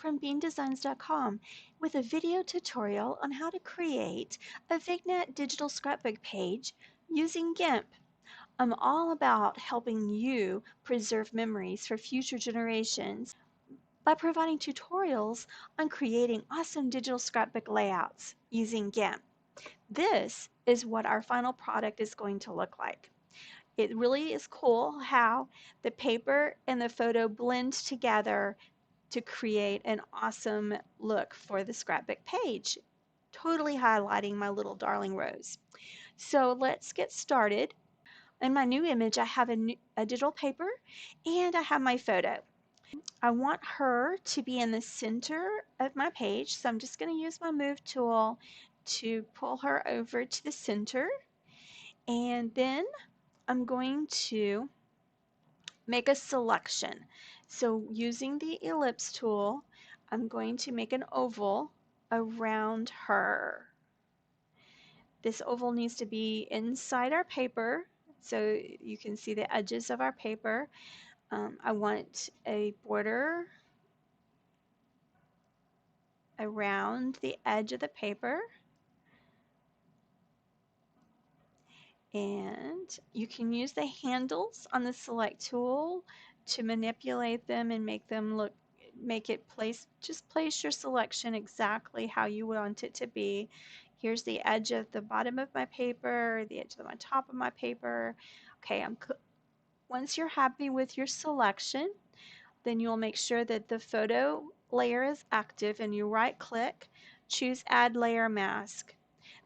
from beandesigns.com with a video tutorial on how to create a Vignette digital scrapbook page using GIMP. I'm all about helping you preserve memories for future generations by providing tutorials on creating awesome digital scrapbook layouts using GIMP. This is what our final product is going to look like. It really is cool how the paper and the photo blend together to create an awesome look for the scrapbook page, totally highlighting my little darling Rose. So let's get started. In my new image, I have a digital paper and I have my photo. I want her to be in the center of my page, so I'm just going to use my move tool to pull her over to the center, and then I'm going to make a selection. So using the ellipse tool, I'm going to make an oval around her. This oval needs to be inside our paper so you can see the edges of our paper. I want a border around the edge of the paper, and you can use the handles on the select tool to manipulate them and make it just place your selection exactly how you want it to be. Here's the edge of the bottom of my paper, the edge of my top of my paper. Okay, once you're happy with your selection, then you'll make sure that the photo layer is active and you right click, choose add layer mask.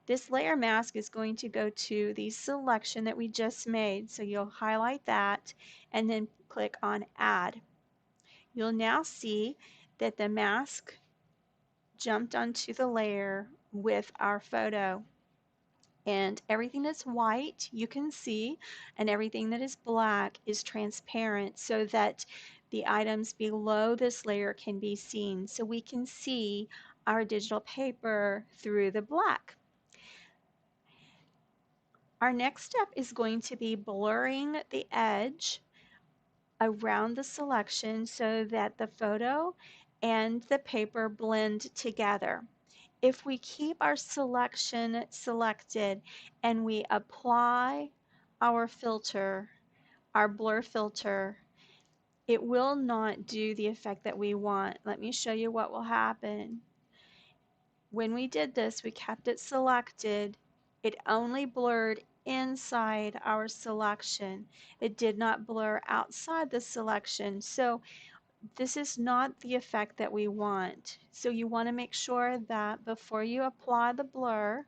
This layer mask is going to go to the selection that we just made, so you'll highlight that and then click on add. You'll now see that the mask jumped onto the layer with our photo, and everything that's white you can see, and everything that is black is transparent so that the items below this layer can be seen, so we can see our digital paper through the black. Our next step is going to be blurring the edge around the selection so that the photo and the paper blend together. If we keep our selection selected and we apply our filter, our blur filter, it will not do the effect that we want. Let me show you what will happen. When we did this, we kept it selected. It only blurred inside our selection. It did not blur outside the selection. So this is not the effect that we want. So you want to make sure that before you apply the blur,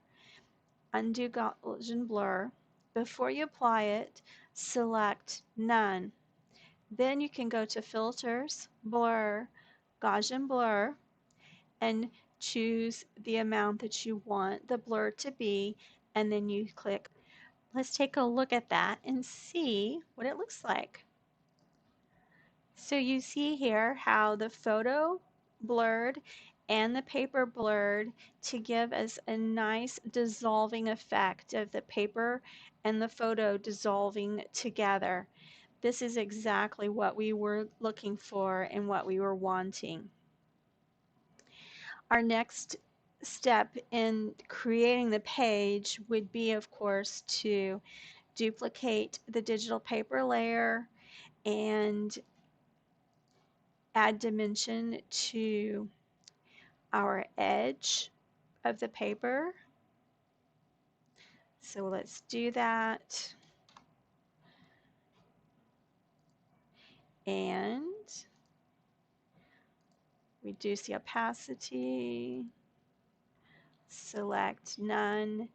undo Gaussian blur, before you apply it, select none. Then you can go to filters, blur, Gaussian blur, and choose the amount that you want the blur to be, and then you click. Let's take a look at that and see what it looks like. So you see here how the photo blurred and the paper blurred to give us a nice dissolving effect of the paper and the photo dissolving together. This is exactly what we were looking for and what we were wanting. Our next step in creating the page would be, of course, to duplicate the digital paper layer and add dimension to our edge of the paper. So let's do that. And reduce the opacity, select none,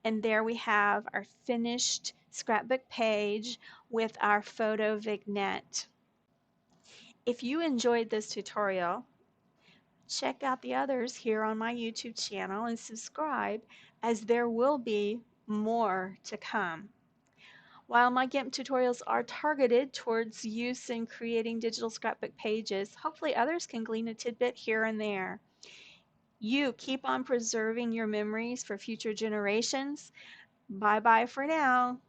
and there we have our finished scrapbook page with our photo vignette. If you enjoyed this tutorial, check out the others here on my YouTube channel and subscribe, as there will be more to come. While my GIMP tutorials are targeted towards use in creating digital scrapbook pages, hopefully others can glean a tidbit here and there. You keep on preserving your memories for future generations. Bye bye for now.